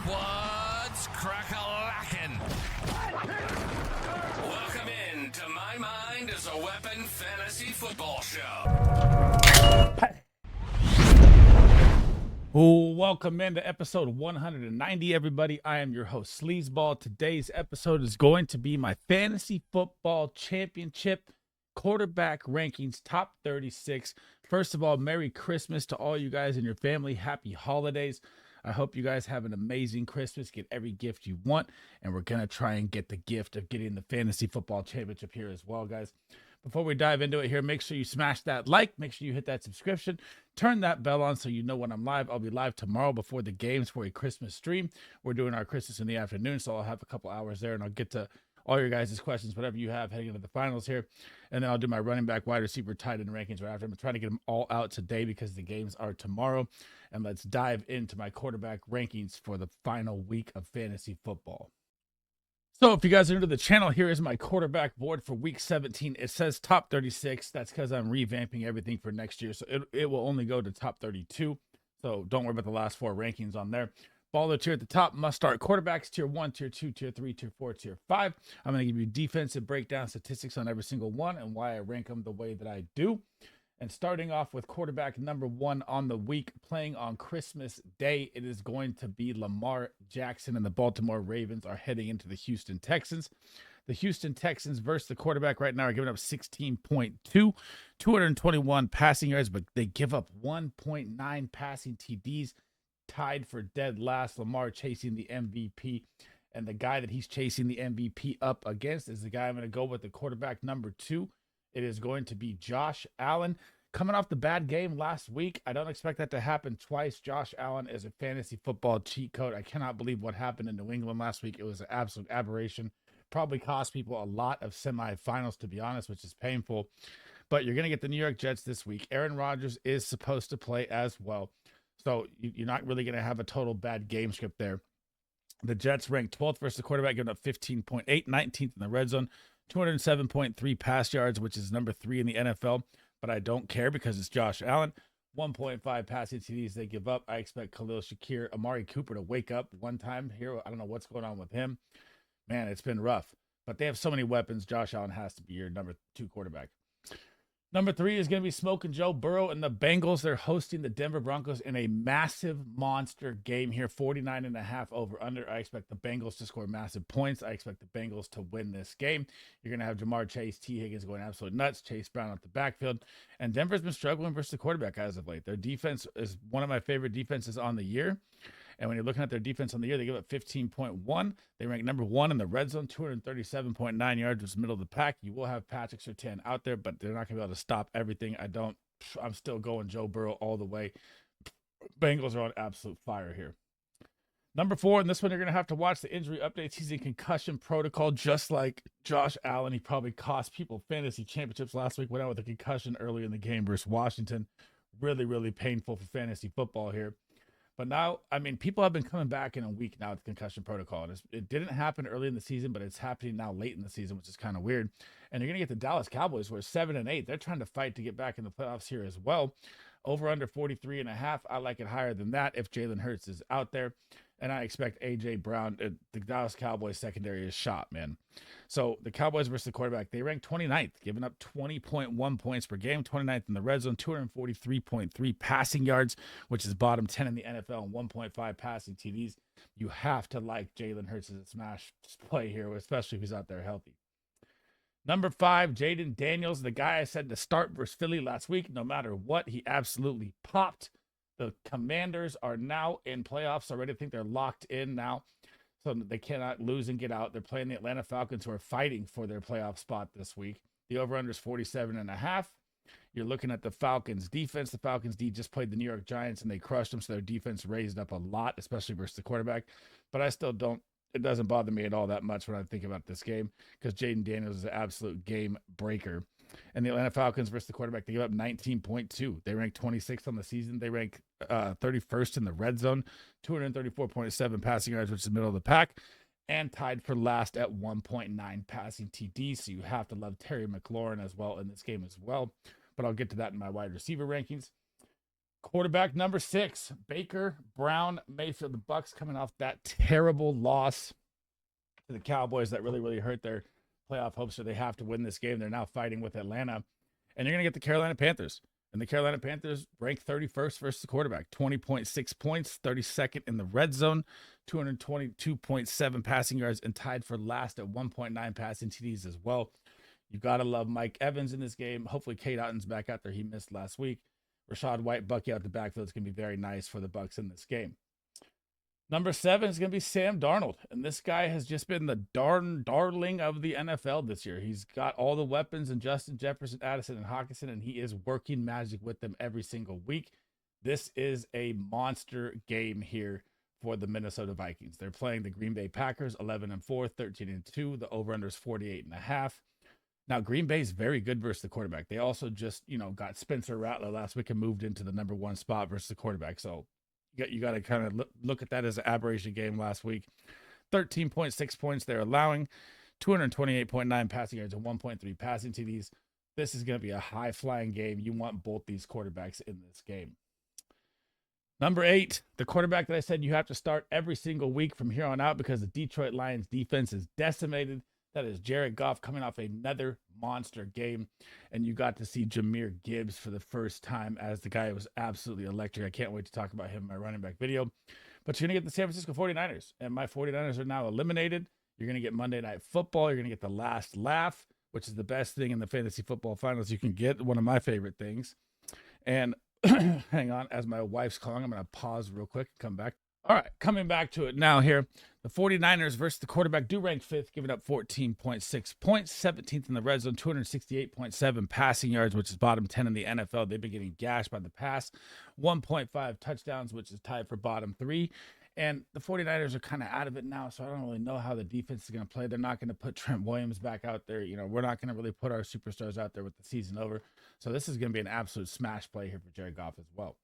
What's crack-a-lackin'? Welcome in to My Mind is a Weapon Fantasy Football Show. Welcome into episode 190, everybody. I am your host, SleezBall. Today's episode is going to be my Fantasy Football Championship quarterback rankings, top 36. First of all, Merry Christmas to all you guys and your family. Happy holidays. I hope you guys have an amazing Christmas. Get every gift you want, and we're going to try and get the gift of getting the Fantasy Football Championship here as well, guys. Before we dive into it here, make sure you smash that like, make sure you hit that subscription, turn that bell on so you know when I'm live. I'll be live tomorrow before the games for a Christmas stream. We're doing our Christmas in the afternoon, so I'll have a couple hours there, and I'll get to all your guys' questions, whatever you have heading into the finals here. And then I'll do my running back, wide receiver, tight end rankings right after. I'm trying to get them all out today because the games are tomorrow. And let's dive into my quarterback rankings for the final week of fantasy football. So if you guys are new to the channel, here is my quarterback board for week 17. It says top 36. That's because I'm revamping everything for next year. So it will only go to top 32. So don't worry about the last four rankings on there. Baller tier at the top, must start quarterbacks, tier 1, tier 2, tier 3, tier 4, tier 5. I'm going to give you defensive breakdown statistics on every single one and why I rank them the way that I do. And starting off with quarterback number 1 on the week, playing on Christmas Day, it is going to be Lamar Jackson, and the Baltimore Ravens are heading into the Houston Texans. The Houston Texans versus the quarterback right now are giving up 16.2, 221 passing yards, but they give up 1.9 passing TDs. Tied for dead last. Lamar chasing the MVP, and the guy that he's chasing the MVP up against is the guy I'm going to go with, the quarterback number 2. It is going to be Josh Allen. Coming off the bad game last week, I don't expect that to happen twice. Josh Allen is a fantasy football cheat code. I cannot believe what happened in New England last week. It was an absolute aberration. Probably cost people a lot of semifinals, to be honest, which is painful. But you're going to get the New York Jets this week. Aaron Rodgers is supposed to play as well. So you're not really going to have a total bad game script there. The Jets ranked 12th versus the quarterback, giving up 15.8, 19th in the red zone, 207.3 pass yards, which is number 3 in the NFL. But I don't care because it's Josh Allen. 1.5 passing TDs they give up. I expect Khalil Shakir, Amari Cooper to wake up one time here. I don't know what's going on with him. Man, it's been rough. But they have so many weapons. Josh Allen has to be your number 2 quarterback. Number 3 is going to be Smoking Joe Burrow and the Bengals. They're hosting the Denver Broncos in a massive monster game here, 49.5 over under. I expect the Bengals to score massive points. I expect the Bengals to win this game. You're going to have Jamar Chase, T. Higgins going absolute nuts, Chase Brown up the backfield. And Denver's been struggling versus the quarterback as of late. Their defense is one of my favorite defenses on the year. And when you're looking at their defense on the year, they give up 15.1. They rank number 1 in the red zone, 237.9 yards, which is middle of the pack. You will have Patrick Surtain out there, but they're not going to be able to stop everything. I'm still going Joe Burrow all the way. Bengals are on absolute fire here. Number 4, and this one you're going to have to watch the injury updates. He's in concussion protocol, just like Josh Allen. He probably cost people fantasy championships last week. Went out with a concussion early in the game versus Washington. Really, really painful for fantasy football here. But now, I mean, people have been coming back in a week now with the concussion protocol. And it didn't happen early in the season, but it's happening now late in the season, which is kind of weird. And you're going to get the Dallas Cowboys, who are 7-8. They're trying to fight to get back in the playoffs here as well. Over under 43.5. I like it higher than that if Jalen Hurts is out there. And I expect A.J. Brown, the Dallas Cowboys secondary is shot, man. So the Cowboys versus the quarterback, they rank 29th, giving up 20.1 points per game, 29th in the red zone, 243.3 passing yards, which is bottom 10 in the NFL, and 1.5 passing TDs. You have to like Jalen Hurts as a smash play here, especially if he's out there healthy. Number 5, Jaden Daniels, the guy I said to start versus Philly last week. No matter what, he absolutely popped. The Commanders are now in playoffs already. I think they're locked in now, so they cannot lose and get out. They're playing the Atlanta Falcons, who are fighting for their playoff spot this week. The over-under is 47.5. You're looking at the Falcons defense. The Falcons D just played the New York Giants, and they crushed them, so their defense raised up a lot, especially versus the quarterback. But I still don't. It doesn't bother me at all that much when I think about this game because Jaden Daniels is an absolute game breaker. And the Atlanta Falcons versus the quarterback, they give up 19.2. They rank 26th on the season. They rank 31st in the red zone, 234.7 passing yards, which is the middle of the pack, and tied for last at 1.9 passing TD. So you have to love Terry McLaurin as well in this game as well. But I'll get to that in my wide receiver rankings. Quarterback number 6, Baker Brown Mayfield. The Bucks coming off that terrible loss to the Cowboys that really hurt their playoff hopes. So they have to win this game. They're now fighting with Atlanta, and you're gonna get the Carolina Panthers. And the Carolina Panthers ranked 31st versus the quarterback, 20.6 points, 32nd in the red zone, 222.7 passing yards, and tied for last at 1.9 passing TDs as well. You gotta love Mike Evans in this game. Hopefully, Kate Otton's back out there. He missed last week. Rashad White, Bucky out the backfield. It's going to be very nice for the Bucks in this game. Number 7 is going to be Sam Darnold. And this guy has just been the darling of the NFL this year. He's got all the weapons in Justin Jefferson, Addison, and Hawkinson, and he is working magic with them every single week. This is a monster game here for the Minnesota Vikings. They're playing the Green Bay Packers, 11-4, 13-2. The over-under is 48.5. Now, Green Bay is very good versus the quarterback. They also just, got Spencer Rattler last week and moved into the number 1 spot versus the quarterback. So you got to kind of look at that as an aberration game last week. 13.6 points they're allowing, 228.9 passing yards and 1.3 passing TDs. This is going to be a high-flying game. You want both these quarterbacks in this game. Number 8, the quarterback that I said you have to start every single week from here on out because the Detroit Lions defense is decimated. That is Jared Goff coming off another monster game. And you got to see Jahmyr Gibbs for the first time as the guy was absolutely electric. I can't wait to talk about him in my running back video. But you're going to get the San Francisco 49ers. And my 49ers are now eliminated. You're going to get Monday Night Football. You're going to get the last laugh, which is the best thing in the fantasy football finals you can get. One of my favorite things. And hang on, as my wife's calling, I'm going to pause real quick and come back. All right, coming back to it now here. The 49ers versus the quarterback do rank 5th, giving up 14.6 points, 17th in the red zone, 268.7 passing yards, which is bottom 10 in the NFL. They've been getting gashed by the pass, 1.5 touchdowns, which is tied for bottom 3. And the 49ers are kind of out of it now, so I don't really know how the defense is going to play. They're not going to put Trent Williams back out there. We're not going to really put our superstars out there with the season over. So this is going to be an absolute smash play here for Jared Goff as well.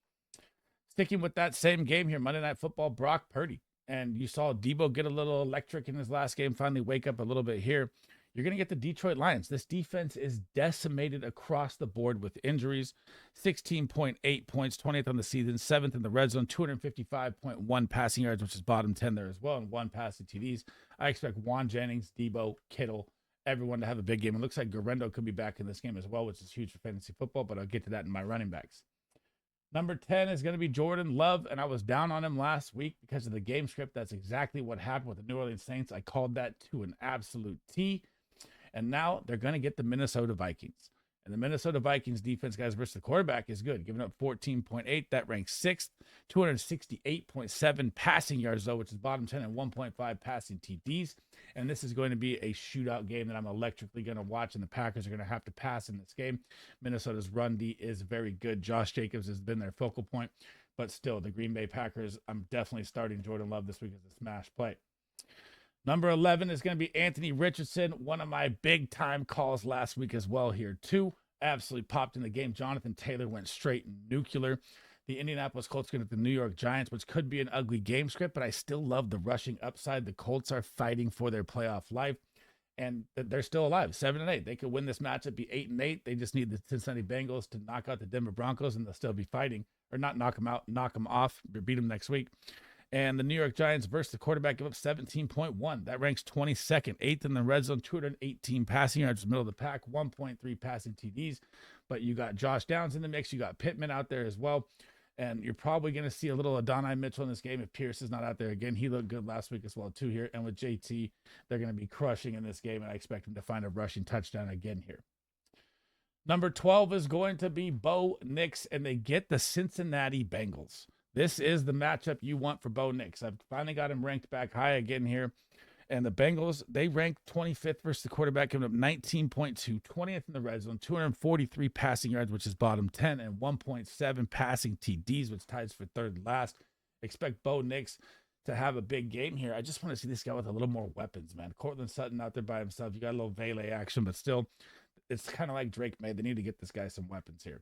Sticking with that same game here, Monday Night Football, Brock Purdy. And you saw Debo get a little electric in his last game, finally wake up a little bit here. You're going to get the Detroit Lions. This defense is decimated across the board with injuries. 16.8 points, 20th on the season, 7th in the red zone, 255.1 passing yards, which is bottom 10 there as well, and 1 passing TDs. I expect Juan Jennings, Debo, Kittle, everyone to have a big game. It looks like Garendo could be back in this game as well, which is huge for fantasy football, but I'll get to that in my running backs. Number 10 is going to be Jordan Love, and I was down on him last week because of the game script. That's exactly what happened with the New Orleans Saints. I called that to an absolute T, and now they're going to get the Minnesota Vikings. And the Minnesota Vikings defense, guys, versus the quarterback is good, giving up 14.8. That ranks 6th, 268.7 passing yards, though, which is bottom 10, and 1.5 passing TDs. And this is going to be a shootout game that I'm electrically going to watch, and the Packers are going to have to pass in this game. Minnesota's run D is very good. Josh Jacobs has been their focal point, but still, the Green Bay Packers, I'm definitely starting Jordan Love this week as a smash play. Number 11 is going to be Anthony Richardson, one of my big-time calls last week as well here, too. Absolutely popped in the game. Jonathan Taylor went straight nuclear. The Indianapolis Colts going to the New York Giants, which could be an ugly game script, but I still love the rushing upside. The Colts are fighting for their playoff life, and they're still alive, 7-8. They could win this matchup, be 8-8. They just need the Cincinnati Bengals to knock out the Denver Broncos, and they'll still be fighting, or not knock them out, knock them off, beat them next week. And the New York Giants versus the quarterback give up 17.1. That ranks 22nd, 8th in the red zone, 218 passing yards, middle of the pack, 1.3 passing TDs. But you got Josh Downs in the mix. You got Pittman out there as well. And you're probably going to see a little Adonai Mitchell in this game if Pierce is not out there again. He looked good last week as well, too, here. And with JT, they're going to be crushing in this game, and I expect him to find a rushing touchdown again here. Number 12 is going to be Bo Nix, and they get the Cincinnati Bengals. This is the matchup you want for Bo Nix. I've finally got him ranked back high again here. And the Bengals, they ranked 25th versus the quarterback, giving up 19.2, 20th in the red zone, 243 passing yards, which is bottom 10, and 1.7 passing TDs, which ties for third last. Expect Bo Nix to have a big game here. I just want to see this guy with a little more weapons, man. Cortland Sutton out there by himself. You got a little Vele action, but still, it's kind of like Drake May. They need to get this guy some weapons here.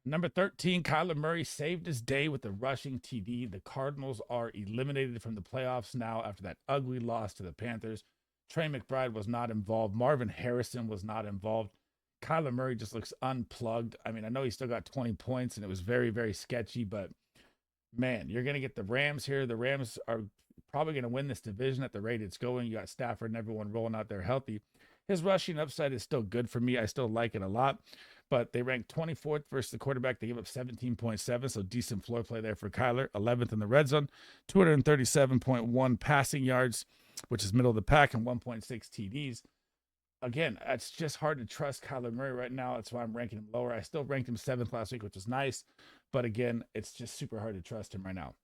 Number 13, Kyler Murray saved his day with the rushing TD. The Cardinals are eliminated from the playoffs now after that ugly loss to the Panthers. Trey McBride was not involved. Marvin Harrison was not involved. Kyler Murray just looks unplugged. I mean, I know he still got 20 points and it was very, very sketchy, but man, you're going to get the Rams here. The Rams are probably going to win this division at the rate it's going. You got Stafford and everyone rolling out there healthy. His rushing upside is still good for me. I still like it a lot, but they rank 24th versus the quarterback. They give up 17.7, so decent floor play there for Kyler. 11th in the red zone, 237.1 passing yards, which is middle of the pack, and 1.6 TDs. Again, it's just hard to trust Kyler Murray right now. That's why I'm ranking him lower. I still ranked him 7th last week, which is nice, but again, it's just super hard to trust him right now.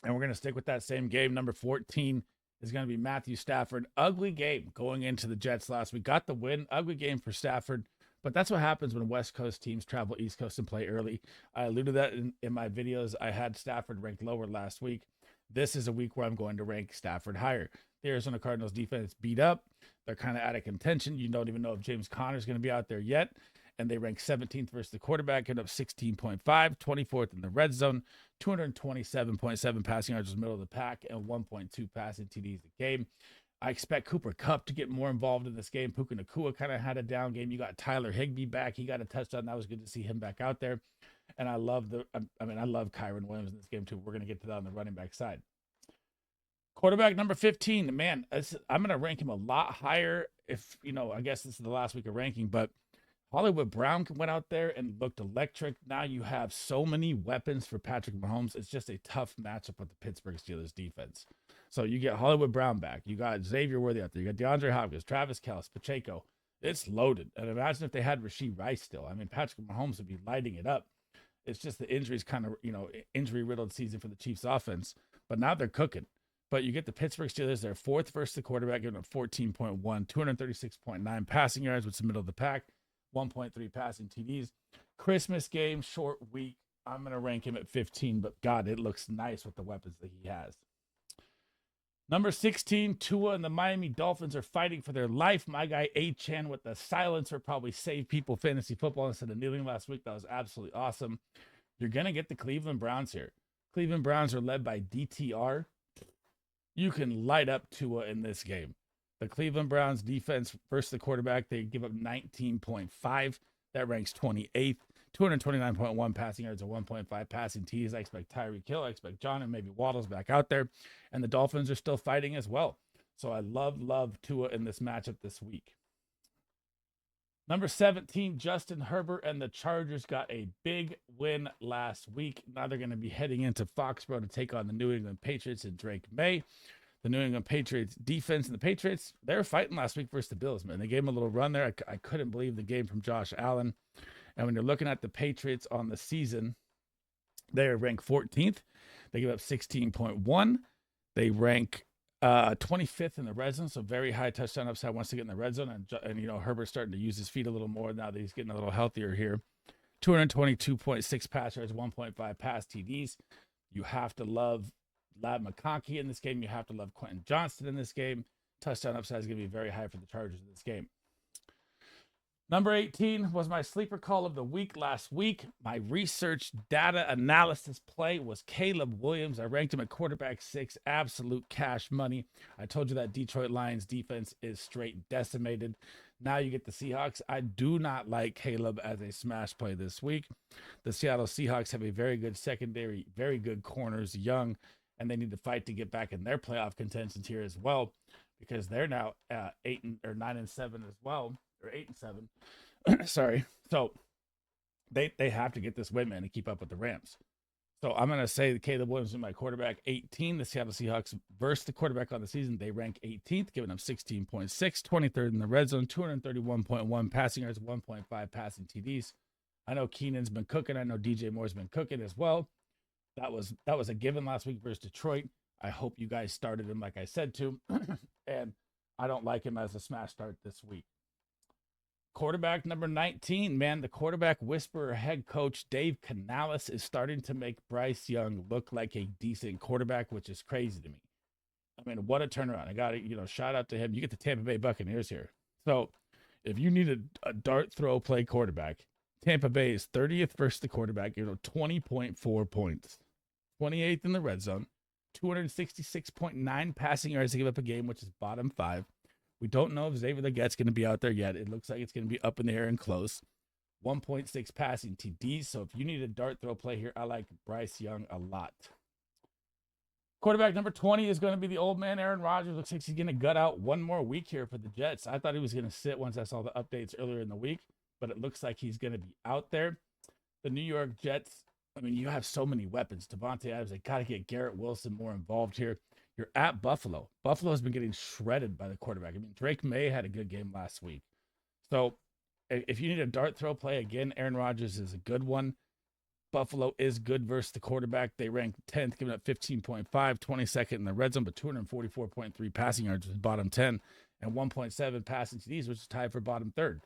And we're going to stick with that same game. Number 14 is going to be Matthew Stafford. Ugly game going into the Jets last week. Got the win. Ugly game for Stafford. But that's what happens when West Coast teams travel East Coast and play early. I alluded to that in my videos. I had Stafford ranked lower last week. This is a week where I'm going to rank Stafford higher. The Arizona Cardinals defense beat up. They're kind of out of contention. You don't even know if James Conner is going to be out there yet. And they rank 17th versus the quarterback, getting up 16.5, 24th in the red zone, 227.7 passing yards was middle of the pack, and 1.2 passing TDs a game. I expect Cooper Kupp to get more involved in this game. Puka Nacua kind of had a down game. You got Tyler Higbee back. He got a touchdown. That was good to see him back out there. And I love Kyron Williams in this game too. We're going to get to that on the running back side. Quarterback number 15, man, I'm going to rank him a lot higher if, I guess this is the last week of ranking, but Hollywood Brown went out there and looked electric. Now you have so many weapons for Patrick Mahomes. It's just a tough matchup with the Pittsburgh Steelers defense. So you get Hollywood Brown back. You got Xavier Worthy out there. You got DeAndre Hopkins, Travis Kelce, Pacheco. It's loaded. And imagine if they had Rashee Rice still. I mean, Patrick Mahomes would be lighting it up. It's just the injuries kind of, injury-riddled season for the Chiefs offense. But now they're cooking. But you get the Pittsburgh Steelers. They're 4th versus the quarterback, giving up 14.1, 236.9 passing yards, which is the middle of the pack. 1.3 passing TDs. Christmas game, short week. I'm going to rank him at 15, but God, it looks nice with the weapons that he has. Number 16, Tua and the Miami Dolphins are fighting for their life. My guy A-Chan with the silencer probably saved people fantasy football instead of kneeling last week. That was absolutely awesome. You're going to get the Cleveland Browns here. Cleveland Browns are led by DTR. You can light up Tua in this game. The Cleveland Browns defense versus the quarterback, they give up 19.5. That ranks 28th. 229.1 passing yards and 1.5 passing TDs. I expect Tyreek Hill. I expect John and maybe Waddle's back out there. And the Dolphins are still fighting as well. So I love Tua in this matchup this week. Number 17, Justin Herbert and the Chargers got a big win last week. Now they're going to be heading into Foxborough to take on the New England Patriots and Drake May. The New England Patriots defense and the Patriots, they were fighting last week versus the Bills, man. They gave them a little run there. I couldn't believe the game from Josh Allen. And when you're looking at the Patriots on the season, they are ranked 14th. They give up 16.1. They rank 25th in the red zone, so very high touchdown upside once they get in the red zone. And Herbert's starting to use his feet a little more now that he's getting a little healthier here. 222.6 pass yards, 1.5 pass TDs. You have to love Ladd McConkey in this game. You have to love Quentin Johnston in this game. Touchdown upside is going to be very high for the Chargers in this game. Number 18 was my sleeper call of the week last week. My research data analysis play was Caleb Williams. I ranked him at quarterback 6, absolute cash money. I told you that Detroit Lions defense is straight decimated. Now you get the Seahawks. I do not like Caleb as a smash play this week. The Seattle Seahawks have a very good secondary, very good corners, young, and they need to fight to get back in their playoff contentions here as well, because they're now 9-7 as well, or 8-7. Sorry. So they have to get this win, man, to keep up with the Rams. So I'm going to say that Caleb Williams is my quarterback 18. The Seattle Seahawks versus the quarterback on the season, they rank 18th, giving up 16.6, 23rd in the red zone, 231.1 passing yards, 1.5 passing TDs. I know Keenan's been cooking. I know DJ Moore's been cooking as well. That was a given last week versus Detroit. I hope you guys started him like I said to, and I don't like him as a smash start this week. Quarterback number 19, man, the quarterback whisperer head coach Dave Canales is starting to make Bryce Young look like a decent quarterback, which is crazy to me. I mean, what a turnaround. I got to, shout out to him. You get the Tampa Bay Buccaneers here. So if you need a dart throw play quarterback, Tampa Bay is 30th versus the quarterback, 20.4 points. 28th in the red zone, 266.9 passing yards to give up a game, which is bottom 5, We don't know if Xavier Leggette's going to be out there yet. It looks like it's going to be up in the air and close. 1.6 passing TDs. So if you need a dart throw play here, I like Bryce Young a lot. Quarterback number 20 is going to be the old man, Aaron Rodgers. Looks like he's going to gut out one more week here for the Jets. I thought he was going to sit once I saw the updates earlier in the week, but it looks like he's going to be out there. The New York Jets, I mean, you have so many weapons. Devontae Adams, they got to get Garrett Wilson more involved here. You're at Buffalo. Buffalo has been getting shredded by the quarterback. I mean, Drake May had a good game last week. So if you need a dart throw play, again, Aaron Rodgers is a good one. Buffalo is good versus the quarterback. They rank 10th, giving up 15.5, 22nd in the red zone, but 244.3 passing yards was bottom 10, and 1.7 passing TDs, which is tied for bottom third.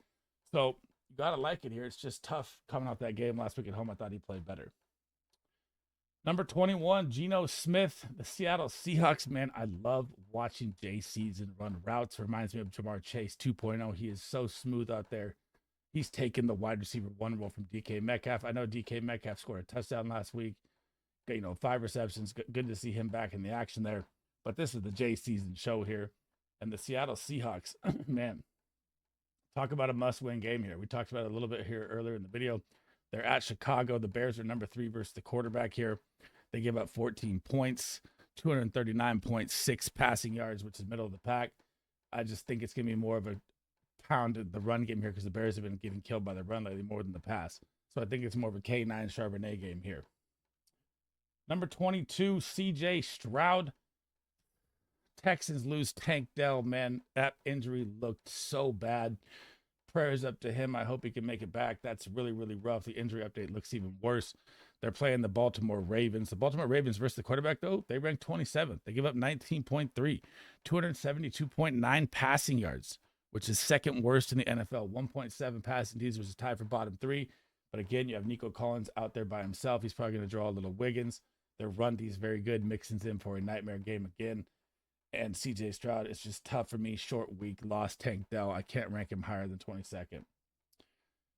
So you got to like it here. It's just tough coming off that game last week at home. I thought he played better. Number 21, Geno Smith, the Seattle Seahawks. Man, I love watching Jay Season run routes. Reminds me of Jamar Chase 2.0. He is so smooth out there. He's taken the wide receiver one role from DK Metcalf. I know DK Metcalf scored a touchdown last week. 5 receptions. Good to see him back in the action there. But this is the Jay Season show here. And the Seattle Seahawks, man, talk about a must-win game here. We talked about it a little bit here earlier in the video. They're at Chicago. The Bears are number 3 versus the quarterback here. They give up 14 points, 239.6 passing yards, which is middle of the pack. I just think it's going to be more of a pound the run game here because the Bears have been getting killed by the run lately more than the pass. So I think it's more of a K9 Charbonnet game here. Number 22, CJ Stroud. Texans lose Tank Dell. Man, that injury looked so bad. Prayers up to him. I hope he can make it back. That's really, really rough. The injury update looks even worse. They're playing the Baltimore Ravens. The Baltimore Ravens versus the quarterback, though, they rank 27th. They give up 19.3, 272.9 passing yards, which is second worst in the NFL. 1.7 passing TDs, which is tied for bottom 3. But again, you have Nico Collins out there by himself. He's probably going to draw a little Wiggins. Their run D is very good. Mixon's in for a nightmare game again. And CJ Stroud, it's just tough for me. Short week, lost Tank Dell. I can't rank him higher than 22nd.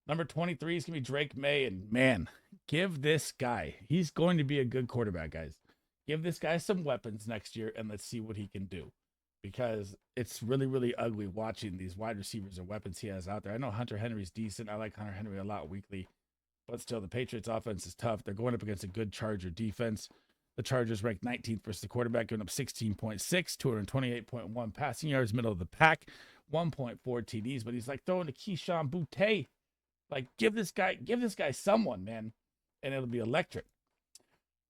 Number 23 is going to be Drake May. And man, give this guy, he's going to be a good quarterback, guys. Give this guy some weapons next year and let's see what he can do. Because it's really, really ugly watching these wide receivers or weapons he has out there. I know Hunter Henry's decent. I like Hunter Henry a lot weekly. But still, the Patriots offense is tough. They're going up against a good Charger defense. The Chargers ranked 19th versus the quarterback, giving up 16.6, 228.1 passing yards, middle of the pack, 1.4 TDs. But he's like throwing to Keyshawn Boutte. Like, give this guy someone, man, and it'll be electric.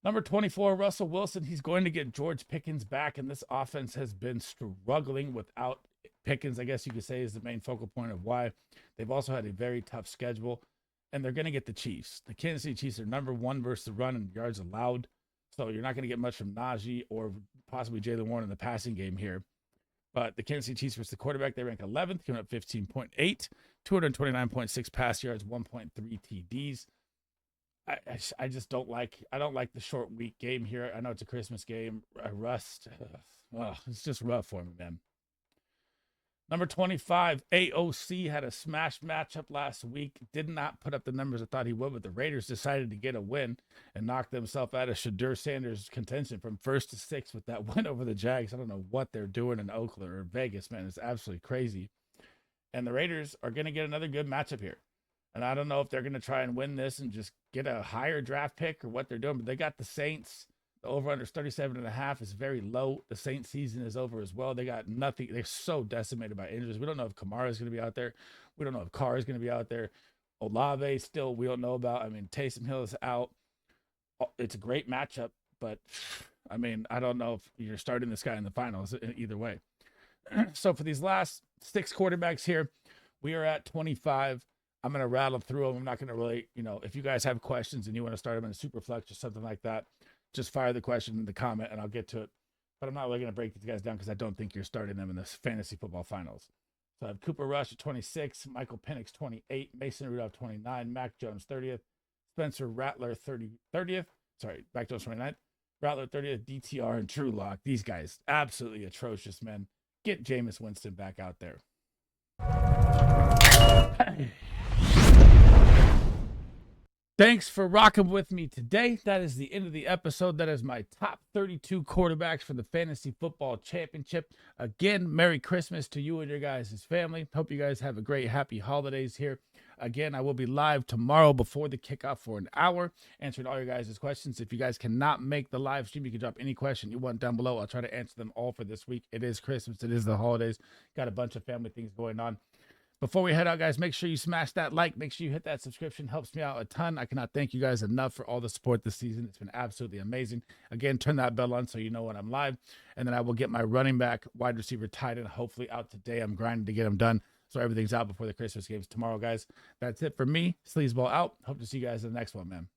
Number 24, Russell Wilson. He's going to get George Pickens back, and this offense has been struggling without Pickens, I guess you could say, is the main focal point of why. They've also had a very tough schedule, and they're going to get the Chiefs. The Kansas City Chiefs are number 1 versus the run in yards allowed. So you're not going to get much from Najee or possibly Jalen Warren in the passing game here. But the Kansas City Chiefs versus the quarterback, they rank 11th, giving up 15.8, 229.6 pass yards, 1.3 TDs. I just don't like the short week game here. I know it's a Christmas game. It's just rough for me, man. Number 25, AOC had a smash matchup last week. Did not put up the numbers I thought he would, but the Raiders decided to get a win and knock themselves out of Shadur Sanders' contention from 1st to 6th with that win over the Jags. I don't know what they're doing in Oakland or Vegas, man. It's absolutely crazy. And the Raiders are going to get another good matchup here. And I don't know if they're going to try and win this and just get a higher draft pick or what they're doing, but they got the Saints. The over-under 37.5 is very low. The Saints season is over as well. They got nothing. They're so decimated by injuries. We don't know if Kamara is going to be out there. We don't know if Carr is going to be out there. Olave still we don't know about. I mean, Taysom Hill is out. It's a great matchup, but I mean, I don't know if you're starting this guy in the finals either way. So for these last 6 quarterbacks here, we are at 25. I'm going to rattle through them. I'm not going to really, if you guys have questions and you want to start them in a super flex or something like that, just fire the question in the comment and I'll get to it. But I'm not really going to break these guys down because I don't think you're starting them in the fantasy football finals. So I have Cooper Rush at 26, Michael Penix 28, Mason Rudolph 29, Mac Jones 30th, Spencer Rattler 30th. Sorry, Mac Jones 29th, Rattler 30th, DTR and True Lock. These guys absolutely atrocious, man. Get Jameis Winston back out there. Thanks for rocking with me today. That is the end of the episode. That is my top 32 quarterbacks for the Fantasy Football Championship. Again, Merry Christmas to you and your guys' family. Hope you guys have a great, happy holidays here. Again, I will be live tomorrow before the kickoff for an hour, answering all your guys' questions. If you guys cannot make the live stream, you can drop any question you want down below. I'll try to answer them all for this week. It is Christmas. It is the holidays. Got a bunch of family things going on. Before we head out, guys, make sure you smash that like. Make sure you hit that subscription. Helps me out a ton. I cannot thank you guys enough for all the support this season. It's been absolutely amazing. Again, turn that bell on so you know when I'm live. And then I will get my running back, wide receiver, tight end, hopefully out today. I'm grinding to get them done so everything's out before the Christmas games tomorrow, guys. That's it for me. SleezBall out. Hope to see you guys in the next one, man.